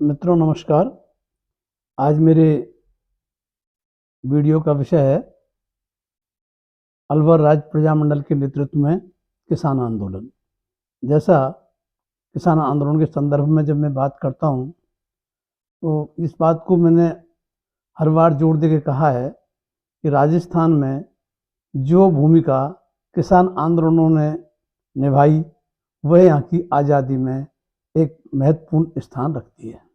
मित्रों नमस्कार। आज मेरे वीडियो का विषय है अलवर राज्य प्रजामंडल के नेतृत्व में किसान आंदोलन। जैसा किसान आंदोलन के संदर्भ में जब मैं बात करता हूं तो इस बात को मैंने हर बार जोड़ दे के कहा है कि राजस्थान में जो भूमिका किसान आंदोलनों ने निभाई वह यहाँ की आज़ादी में एक महत्वपूर्ण स्थान रखती है।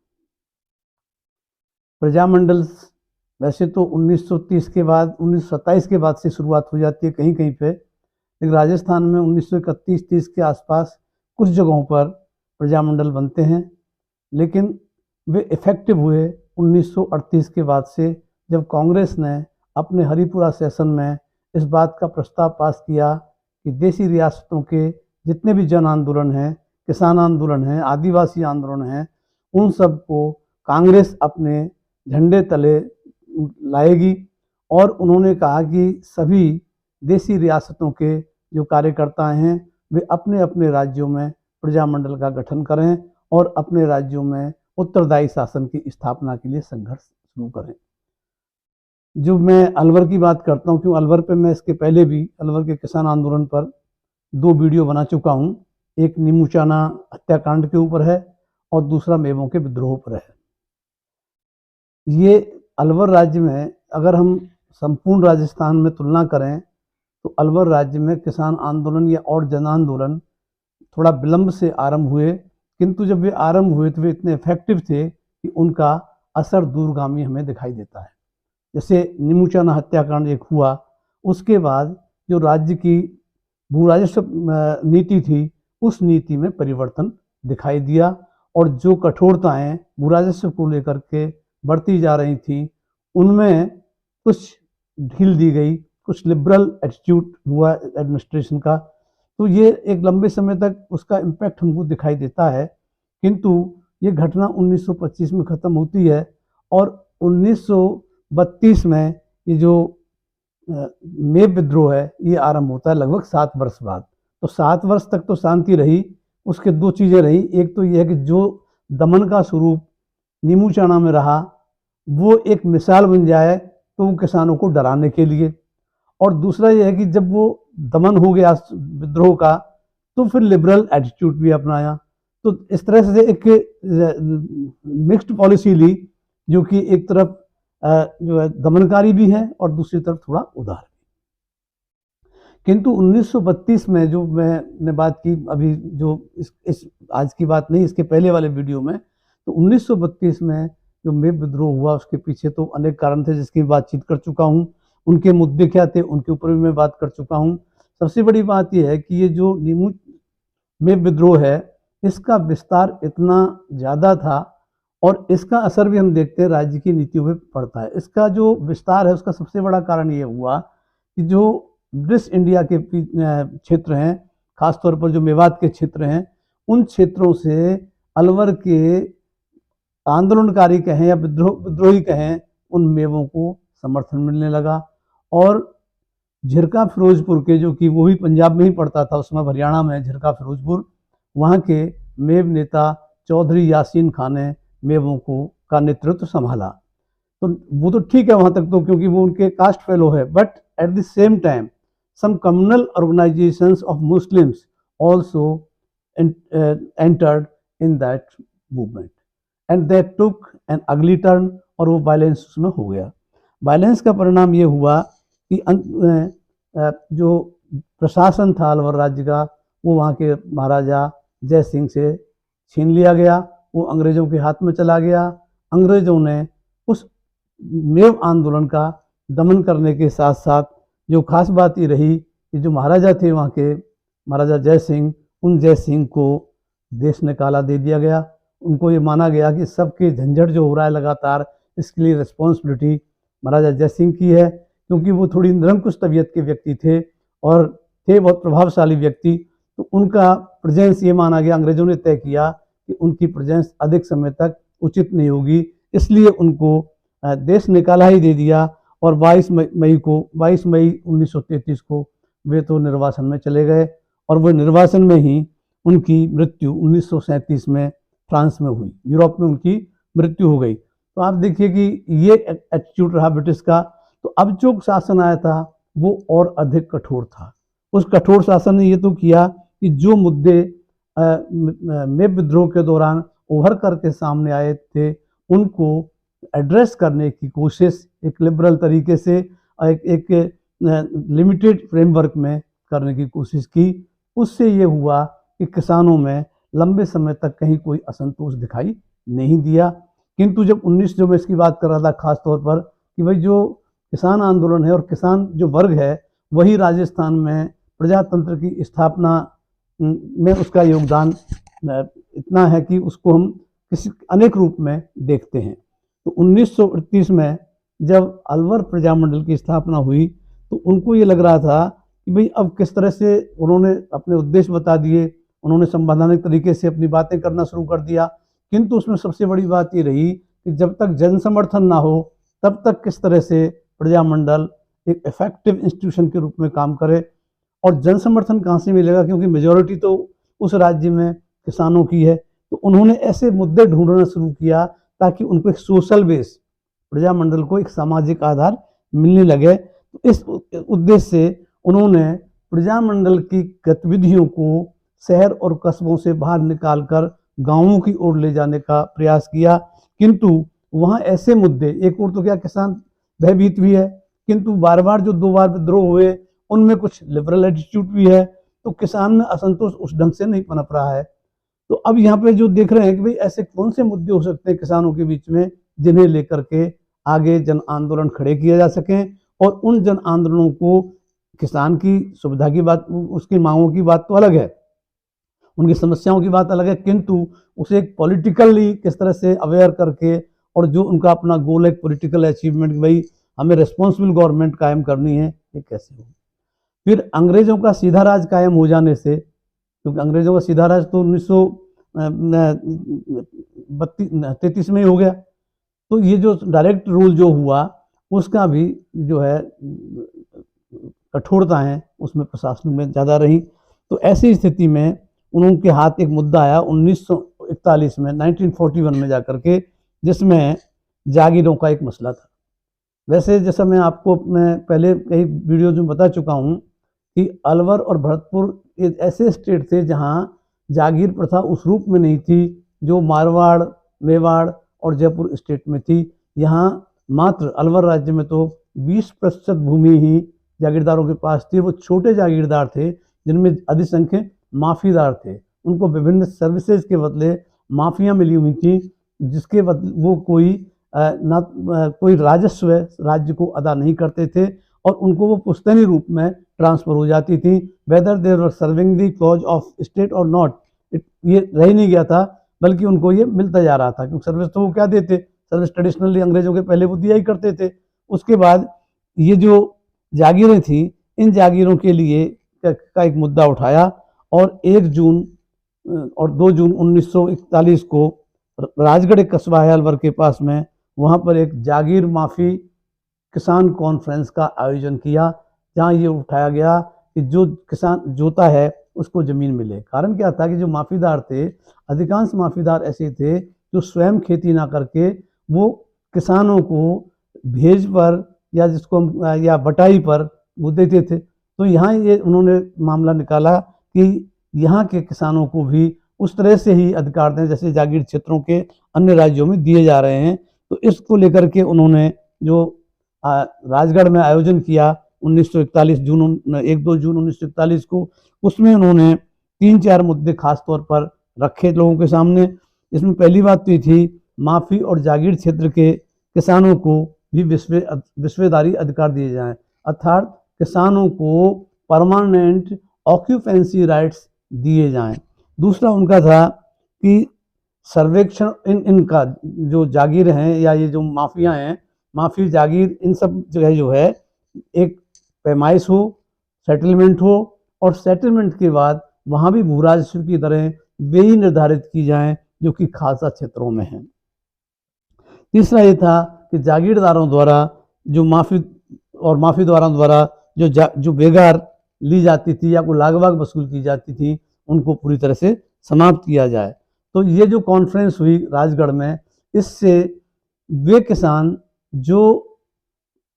प्रजामंडल वैसे तो 1930 के बाद 1927 के बाद से शुरुआत हो जाती है कहीं कहीं पे, लेकिन राजस्थान में 1931-30 के आसपास कुछ जगहों पर प्रजामंडल बनते हैं, लेकिन वे इफ़ेक्टिव हुए 1938 के बाद से, जब कांग्रेस ने अपने हरिपुरा सेशन में इस बात का प्रस्ताव पास किया कि देसी रियासतों के जितने भी जन आंदोलन हैं, किसान आंदोलन हैं, आदिवासी आंदोलन हैं, उन सब को कांग्रेस अपने झंडे तले लाएगी। और उन्होंने कहा कि सभी देसी रियासतों के जो कार्यकर्ता हैं वे अपने अपने राज्यों में प्रजामंडल का गठन करें और अपने राज्यों में उत्तरदायी शासन की स्थापना के लिए संघर्ष शुरू करें। जो मैं अलवर की बात करता हूँ, क्यों अलवर पे मैं इसके पहले भी अलवर के किसान आंदोलन पर 2 वीडियो बना चुका हूँ। एक नीमूचाना हत्याकांड के ऊपर है और दूसरा मेवों के विद्रोह पर है। ये अलवर राज्य में अगर हम संपूर्ण राजस्थान में तुलना करें तो अलवर राज्य में किसान आंदोलन या और जन आंदोलन थोड़ा विलंब से आरंभ हुए, किंतु जब वे आरंभ हुए तो वे इतने इफेक्टिव थे कि उनका असर दूरगामी हमें दिखाई देता है। जैसे नीमूचाना हत्याकांड एक हुआ, उसके बाद जो राज्य की भू राजस्व नीति थी उस नीति में परिवर्तन दिखाई दिया और जो कठोरताएं भू राजस्व को लेकर के बढ़ती जा रही थी उनमें कुछ ढील दी गई, कुछ लिबरल एटीट्यूड हुआ एडमिनिस्ट्रेशन का। तो ये एक लंबे समय तक उसका इम्पैक्ट हमको दिखाई देता है, किंतु ये घटना 1925 में ख़त्म होती है और 1932 में ये जो मेव विद्रोह है ये आरंभ होता है लगभग 7 वर्ष बाद। तो 7 वर्ष तक तो शांति रही। उसके 2 चीज़ें रही, एक तो यह है कि जो दमन का स्वरूप नीमूचाना में रहा वो एक मिसाल बन जाए तो वो किसानों को डराने के लिए, और दूसरा यह है कि जब वो दमन हो गया विद्रोह का तो फिर लिबरल एटीट्यूड भी अपनाया। तो इस तरह से एक मिक्स्ड पॉलिसी ली जो कि एक तरफ जो है दमनकारी भी है और दूसरी तरफ थोड़ा उदार भी। किंतु 1932 में जो मैंने बात की अभी, जो इस आज की बात नहीं, इसके पहले वाले वीडियो में, तो 1932 में जो मेव विद्रोह हुआ उसके पीछे तो अनेक कारण थे जिसकी बातचीत कर चुका हूँ। उनके मुद्दे क्या थे उनके ऊपर भी मैं बात कर चुका हूँ। सबसे बड़ी बात यह है कि ये जो मेव विद्रोह है इसका विस्तार इतना ज़्यादा था और इसका असर भी हम देखते हैं राज्य की नीतियों में पड़ता है। इसका जो विस्तार है उसका सबसे बड़ा कारण ये हुआ कि जो ब्रिटिश इंडिया के क्षेत्र हैं, खासतौर पर जो मेवात के क्षेत्र हैं, उन क्षेत्रों से अलवर के आंदोलनकारी कहें या विद्रोही कहें, उन मेवों को समर्थन मिलने लगा। और झिरका फिरोजपुर के, जो कि वो भी पंजाब में ही पड़ता था उस समय, हरियाणा में झिरका फिरोजपुर, वहाँ के मेव नेता चौधरी यासीन खान ने मेवों को का नेतृत्व संभाला। तो वो तो ठीक है वहाँ तक तो, क्योंकि वो उनके कास्ट फेलो है, but at the same time some communal organizations of Muslims also entered in that movement and they took an ugly turn और वो वायलेंस उसमें हो गया। वायलेंस का परिणाम ये हुआ कि जो प्रशासन था अलवर राज्य का वो वहाँ के महाराजा जय सिंह से छीन लिया गया, वो अंग्रेज़ों के हाथ में चला गया। अंग्रेज़ों ने उस मेव आंदोलन का दमन करने के साथ साथ जो खास बात ये रही कि जो महाराजा थे वहाँ के, महाराजा जय सिंह, उन जय सिंह को देश निकाला दे दिया गया। उनको ये माना गया कि सबके झंझट जो हो रहा है लगातार, इसके लिए रिस्पॉन्सिबिलिटी महाराजा जय सिंह की है, क्योंकि वो थोड़ी निरंकुश तबीयत के व्यक्ति थे और थे बहुत प्रभावशाली व्यक्ति। तो उनका प्रेजेंस ये माना गया, अंग्रेज़ों ने तय किया कि उनकी प्रेजेंस अधिक समय तक उचित नहीं होगी, इसलिए उनको देश निकाला ही दे दिया। और 22 मई 1933 को वे तो निर्वासन में चले गए और वो निर्वासन में ही उनकी मृत्यु 1937 में फ्रांस में हुई। यूरोप में उनकी मृत्यु हो गई। तो आप देखिए कि ये एटीट्यूड रहा ब्रिटिश का। तो अब जो शासन आया था वो और अधिक कठोर था। उस कठोर शासन ने ये तो किया कि जो मुद्दे में विद्रोह के दौरान उभर करके सामने आए थे उनको एड्रेस करने की कोशिश एक लिबरल तरीके से एक लिमिटेड फ्रेमवर्क में करने की कोशिश की। उससे ये हुआ कि किसानों में लंबे समय तक कहीं कोई असंतोष दिखाई नहीं दिया। किंतु जब 19 जो मैं इसकी बात कर रहा था खास तौर पर कि भाई जो किसान आंदोलन है और किसान जो वर्ग है वही राजस्थान में प्रजातंत्र की स्थापना में उसका योगदान इतना है कि उसको हम किसी अनेक रूप में देखते हैं। तो 1938 में जब अलवर प्रजामंडल की स्थापना हुई तो उनको ये लग रहा था कि भाई अब किस तरह से उन्होंने अपने उद्देश्य बता दिए, उन्होंने संवैधानिक तरीके से अपनी बातें करना शुरू कर दिया। किंतु उसमें सबसे बड़ी बात ये रही कि जब तक जन समर्थन ना हो तब तक किस तरह से प्रजामंडल एक इफेक्टिव इंस्टीट्यूशन के रूप में काम करे। और जन समर्थन कहाँ से मिलेगा, क्योंकि मेजॉरिटी तो उस राज्य में किसानों की है। तो उन्होंने ऐसे मुद्दे ढूंढना शुरू किया ताकि उनको एक सोशल बेस, प्रजामंडल को एक सामाजिक आधार मिलने लगे। तो इस उद्देश्य से उन्होंने प्रजामंडल की गतिविधियों को शहर और कस्बों से बाहर निकालकर गांवों की ओर ले जाने का प्रयास किया। किंतु वहाँ ऐसे मुद्दे, एक और तो क्या किसान भयभीत भी है, किंतु बार बार जो 2 बार विद्रोह हुए उनमें कुछ लिबरल एटीट्यूड भी है। तो किसान में असंतोष उस ढंग से नहीं पनप रहा है। तो अब यहाँ पे जो देख रहे हैं कि भाई ऐसे कौन से मुद्दे हो सकते हैं किसानों के बीच में जिन्हें लेकर के आगे जन आंदोलन खड़े किए जा सकें, और उन जन आंदोलनों को किसान की सुविधा की बात, उसकी मांगों की बात तो अलग है, उनकी समस्याओं की बात अलग है, किंतु उसे एक पॉलिटिकली किस तरह से अवेयर करके और जो उनका अपना गोल है पॉलिटिकल अचीवमेंट, भाई हमें रिस्पॉन्सिबल गवर्नमेंट कायम करनी है, ये कैसे हो। फिर अंग्रेजों का सीधा राज कायम हो जाने से, क्योंकि अंग्रेजों का सीधा राज तो 1933 में ही हो गया, तो ये जो डायरेक्ट रूल जो हुआ उसका भी जो है कठोरता है उसमें प्रशासन में ज़्यादा रही। तो ऐसी स्थिति में उनके हाथ एक मुद्दा आया 1941 में, 1941 में जाकर के, जिसमें जागीरों का एक मसला था। वैसे जैसा मैं आपको पहले कई वीडियो में बता चुका हूँ कि अलवर और भरतपुर ऐसे स्टेट थे जहाँ जागीर प्रथा उस रूप में नहीं थी जो मारवाड़, मेवाड़ और जयपुर स्टेट में थी। यहाँ मात्र अलवर राज्य में तो 20% भूमि ही जागीरदारों के पास थी। वो छोटे जागीरदार थे जिनमें अधिसंख्य माफीदार थे। उनको विभिन्न सर्विसेज के बदले माफियाँ मिली हुई थी, जिसके बदले वो कोई राजस्व राज्य को अदा नहीं करते थे और उनको वो पुश्तैनी रूप में ट्रांसफर हो जाती थी, whether they were serving the cause of state और नॉट। ये रह नहीं गया था, बल्कि उनको ये मिलता जा रहा था, क्योंकि सर्विस तो वो क्या देते, सर्विस ट्रेडिशनली अंग्रेजों के पहले वो दिया ही करते थे। उसके बाद ये जो जागीरें थी, इन जागीरों के लिए का एक मुद्दा उठाया और 1 जून और 2 जून 1941 को राजगढ़ एक कस्बा है अलवर के पास में, वहाँ पर एक जागीर माफ़ी किसान कॉन्फ्रेंस का आयोजन किया, जहाँ ये उठाया गया कि जो किसान जोता है उसको ज़मीन मिले। कारण क्या था कि जो माफ़ीदार थे, अधिकांश माफ़ीदार ऐसे थे जो स्वयं खेती ना करके वो किसानों को भेज पर या जिसको या बटाई पर वो देते थे। तो यहाँ ये उन्होंने मामला निकाला कि यहाँ के किसानों को भी उस तरह से ही अधिकार दें जैसे जागीर क्षेत्रों के अन्य राज्यों में दिए जा रहे हैं। तो इसको लेकर के उन्होंने जो राजगढ़ में आयोजन किया 1941 जून 1-2 जून 1941 को, उसमें उन्होंने 3-4 मुद्दे खास तौर पर रखे लोगों के सामने। इसमें पहली बात तो ये थी माफ़ी और जागीर क्षेत्र के किसानों को भी विश्वेदारी अधिकार दिए जाएं, अर्थात किसानों को परमानेंट ऑक्यूपेंसी राइट्स दिए जाएं। दूसरा उनका था कि सर्वेक्षण इनका जो जागीर हैं या ये जो माफिया हैं, माफी जागीर, इन सब जगह जो है एक पैमाइश हो, सेटलमेंट हो, और सेटलमेंट के बाद वहाँ भी भू राजस्व की दरें वे ही निर्धारित की जाएं जो कि खासा क्षेत्रों में हैं। तीसरा ये था कि जागीरदारों द्वारा जो माफीदारों द्वारा जो बेगार ली जाती थी या कोई लागबाग वसूल की जाती थी, उनको पूरी तरह से समाप्त किया जाए। तो ये जो कॉन्फ्रेंस हुई राजगढ़ में, इससे वे किसान जो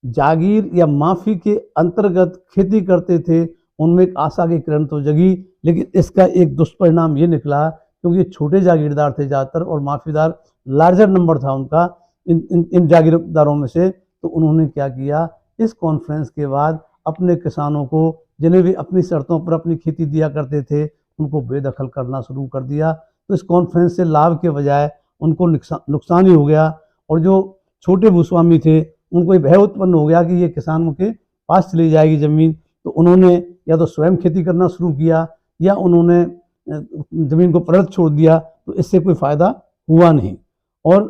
जागीर या माफी के अंतर्गत खेती करते थे उनमें एक आशा की किरण तो जगी, लेकिन इसका एक दुष्परिणाम ये निकला, क्योंकि छोटे जागीरदार थे ज़्यादातर और माफीदार लार्जर नंबर था उनका इन जागीरदारों में से। तो उन्होंने क्या किया, इस कॉन्फ्रेंस के बाद अपने किसानों को, जिन्हें भी अपनी शर्तों पर अपनी खेती दिया करते थे, उनको बेदखल करना शुरू कर दिया। तो इस कॉन्फ्रेंस से लाभ के बजाय उनको नुकसान ही हो गया, और जो छोटे भूस्वामी थे उनको ये भय उत्पन्न हो गया कि ये किसानों के पास चली जाएगी ज़मीन। तो उन्होंने या तो स्वयं खेती करना शुरू किया या उन्होंने ज़मीन को परत छोड़ दिया। तो इससे कोई फ़ायदा हुआ नहीं। और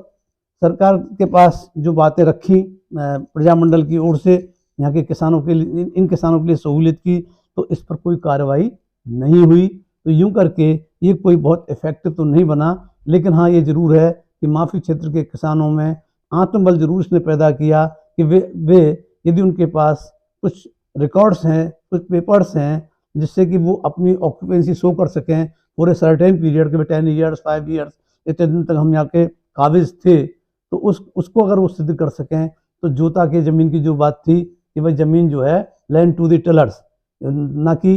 सरकार के पास जो बातें रखी प्रजामंडल की ओर से यहाँ के किसानों के लिए, इन किसानों के लिए सहूलियत की, तो इस पर कोई कार्रवाई नहीं हुई। तो यूं करके ये कोई बहुत इफेक्टिव तो नहीं बना, लेकिन हाँ ये ज़रूर है कि माफी क्षेत्र के किसानों में आत्मबल जरूर इसने पैदा किया कि वे यदि उनके पास कुछ रिकॉर्ड्स हैं, कुछ पेपर्स हैं, जिससे कि वो अपनी ऑक्यूपेंसी शो कर सकें पूरे सर्टेन पीरियड के, 10 ईयर्स 5 ईयर्स इतने दिन तक हम यहाँ के काबिज थे, तो उसको अगर वो सिद्ध कर सकें, तो जोता के ज़मीन की जो बात थी कि भाई ज़मीन जो है लैंड टू द टिलर्स, ना कि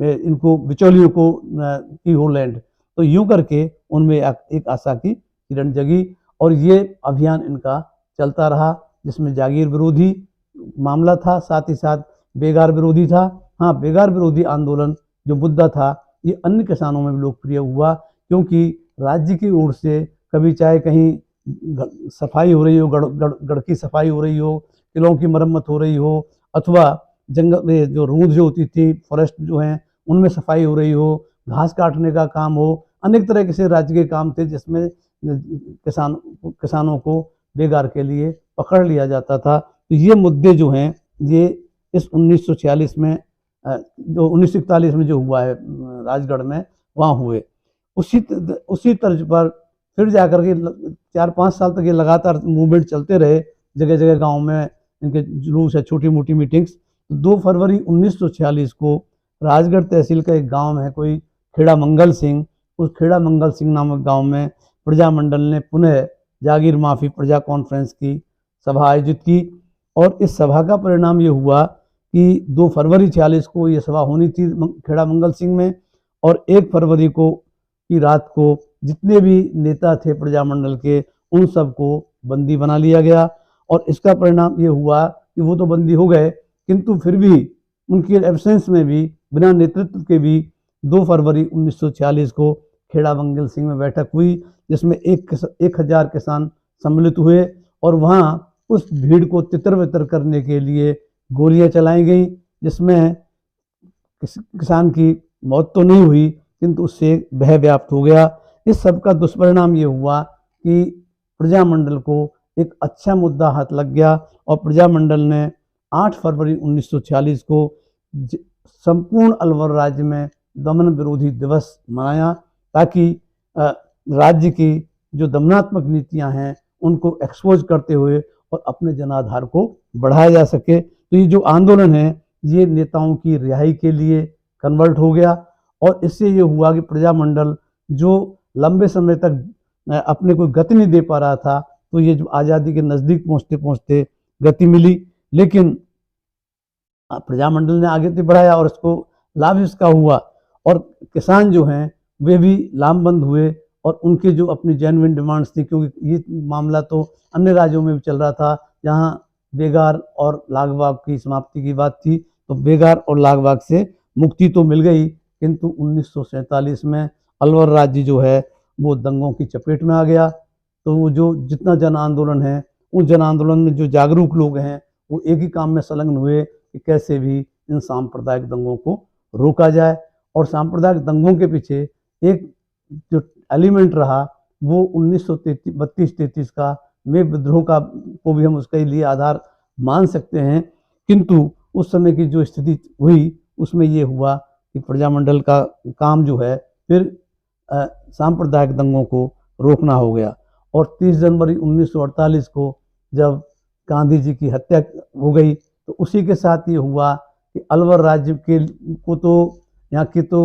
इनको बिचौलियों को की हो लैंड। तो यूं करके उनमें एक आशा की किरण जगी, और ये अभियान इनका चलता रहा, जिसमें जागीर विरोधी मामला था, साथ ही साथ बेगार विरोधी था। हाँ, बेगार विरोधी आंदोलन जो मुद्दा था, ये अन्य किसानों में भी लोकप्रिय हुआ, क्योंकि राज्य की ओर से कभी चाहे कहीं सफाई हो रही हो, गढ़ की सफाई हो रही हो, किलों की मरम्मत हो रही हो, अथवा जंगल में जो रूद जो होती थी, फॉरेस्ट जो हैं उनमें सफाई हो रही हो, घास काटने का काम हो, अनेक तरह के से राज्य के काम थे जिसमें किसानों को बेगार के लिए पकड़ लिया जाता था। तो ये मुद्दे जो हैं ये इस 1946 में जो 1941 में जो हुआ है राजगढ़ में, वहाँ हुए। उसी तर्ज पर फिर जाकर के 4-5 साल तक ये लगातार मूवमेंट चलते रहे, जगह जगह गांव में इनके जुलूस है, छोटी मोटी मीटिंग्स। 2 फरवरी 1946 को राजगढ़ तहसील का एक गांव है कोई खेड़ा मंगल सिंह, उस खेड़ा मंगल सिंह नामक गांव में प्रजामंडल ने पुनः जागीर माफी प्रजा कॉन्फ्रेंस की सभा आयोजित की, और इस सभा का परिणाम ये हुआ कि 2 फरवरी 46 को ये सभा होनी थी खेड़ा मंगल सिंह में, और 1 फरवरी को की रात को जितने भी नेता थे प्रजामंडल के, उन सबको बंदी बना लिया गया। और इसका परिणाम ये हुआ कि वो तो बंदी हो गए, किंतु फिर भी उनकी एब्सेंस में भी, बिना नेतृत्व के भी 2 फरवरी 1946 को खेड़ा मंगल सिंह में बैठक हुई, जिसमें 1000 किसान सम्मिलित हुए, और वहाँ उस भीड़ को तितर बितर करने के लिए गोलियां चलाई गई, जिसमें किसान की मौत तो नहीं हुई, किंतु उससे भय व्याप्त हो गया। इस सब का दुष्परिणाम ये हुआ कि प्रजामंडल को एक अच्छा मुद्दा हाथ लग गया, और प्रजामंडल ने 8 फरवरी 1946 को संपूर्ण अलवर राज्य में दमन विरोधी दिवस मनाया, ताकि राज्य की जो दमनात्मक नीतियां हैं उनको एक्सपोज करते हुए और अपने जनाधार को बढ़ाया जा सके। तो ये जो आंदोलन है ये नेताओं की रिहाई के लिए कन्वर्ट हो गया, और इससे ये हुआ कि प्रजामंडल जो लंबे समय तक अपने को गति नहीं दे पा रहा था, तो ये जो आज़ादी के नज़दीक पहुँचते पहुँचते गति मिली। लेकिन प्रजामंडल ने आगे तो बढ़ाया और इसको लाभ इसका हुआ, और किसान जो हैं वे भी लामबंद हुए, और उनकी जो अपनी जेन्युइन डिमांड्स थी, क्योंकि ये मामला तो अन्य राज्यों में भी चल रहा था जहाँ बेगार और लागबाग की समाप्ति की बात थी, तो बेगार और लागबाग से मुक्ति तो मिल गई, किंतु 1947 में अलवर राज्य जो है वो दंगों की चपेट में आ गया। तो वो जो जितना जन आंदोलन है, उस जन आंदोलन में जो जागरूक लोग हैं वो एक ही काम में संलग्न हुए कि कैसे भी इन सांप्रदायिक दंगों को रोका जाए। और सांप्रदायिक दंगों के पीछे एक जो एलिमेंट रहा वो 1932-33 का में विद्रोह का को भी हम उसके लिए आधार मान सकते हैं, किंतु उस समय की जो स्थिति हुई उसमें ये हुआ कि प्रजामंडल का काम जो है फिर सांप्रदायिक दंगों को रोकना हो गया। और 30 जनवरी 1948 को जब गांधी जी की हत्या हो गई, तो उसी के साथ ये हुआ कि अलवर राज्य के को तो यहाँ के तो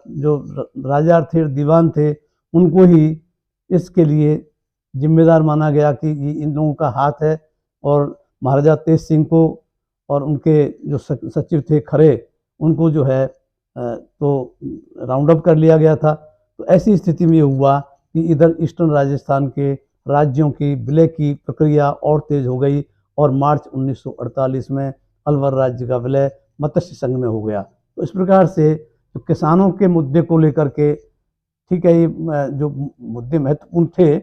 जो राजा थे, दीवान थे, उनको ही इसके लिए जिम्मेदार माना गया कि ये इन लोगों का हाथ है, और महाराजा तेज सिंह को और उनके जो सचिव थे खरे, उनको जो है तो राउंड अप कर लिया गया था। तो ऐसी स्थिति में ये हुआ कि इधर ईस्टर्न राजस्थान के राज्यों की विलय की प्रक्रिया और तेज हो गई, और मार्च 1948 में अलवर राज्य का विलय मत्स्य संघ में हो गया। तो इस प्रकार से जो किसानों के मुद्दे को लेकर के, ठीक है, ये जो मुद्दे महत्वपूर्ण थे,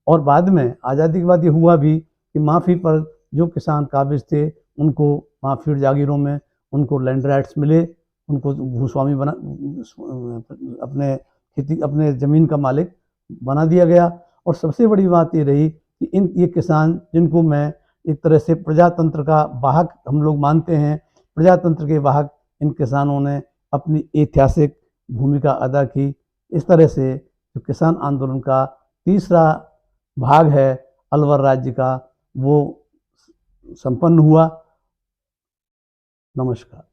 और बाद में आज़ादी के बाद ये हुआ भी कि माफ़ी पर जो किसान काबिज थे उनको माफी जागीरों में उनको लैंड राइट्स मिले, उनको भूस्वामी बना, अपने खेती अपने ज़मीन का मालिक बना दिया गया। और सबसे बड़ी बात ये रही कि ये किसान, जिनको मैं एक तरह से प्रजातंत्र का वाहक हम लोग मानते हैं, प्रजातंत्र के वाहक इन किसानों ने अपनी ऐतिहासिक भूमिका अदा की। इस तरह से जो किसान आंदोलन का तीसरा भाग है अलवर राज्य का, वो संपन्न हुआ। नमस्कार।